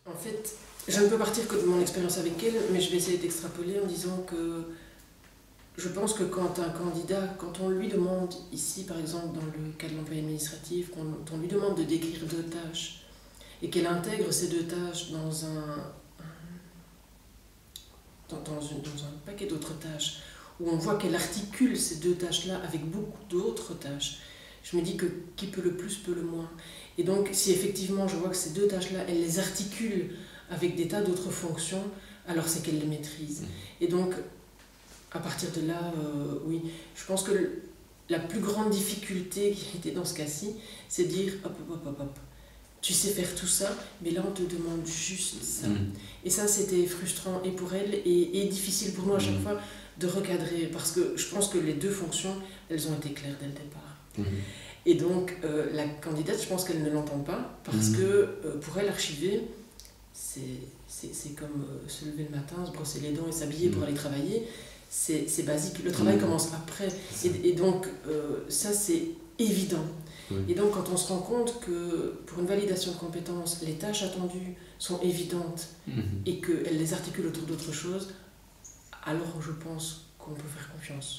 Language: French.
En fait, je ne peux partir que de mon expérience avec elle, mais je vais essayer d'extrapoler en disant que je pense que quand un candidat, quand on lui demande, ici par exemple dans le cas de l'emploi administratif, quand on lui demande de décrire 2 tâches et qu'elle intègre ces 2 tâches dans un paquet d'autres tâches, où on voit qu'elle articule ces 2 tâches-là avec beaucoup d'autres tâches, je me dis que qui peut le plus peut le moins. Et donc si effectivement je vois que ces 2 tâches-là, elle les articule avec des tas d'autres fonctions, alors c'est qu'elle les maîtrise. Et donc, à partir de là, oui, je pense que la plus grande difficulté qui était dans ce cas-ci, c'est de dire hop, hop, hop, hop, tu sais faire tout ça, mais là on te demande juste ça. Et ça, c'était frustrant et pour elle et difficile pour nous à chaque fois de recadrer, parce que je pense que les 2 fonctions, elles ont été claires dès le départ. Et donc, la candidate, je pense qu'elle ne l'entend pas, parce que pour elle, archiver, c'est comme se lever le matin, se brosser les dents et s'habiller pour aller travailler. C'est basique. Le travail commence après. Et donc, ça, c'est évident. Et donc, quand on se rend compte que pour une validation de compétences, les tâches attendues sont évidentes et qu'elle les articule autour d'autre chose, alors je pense qu'on peut faire confiance.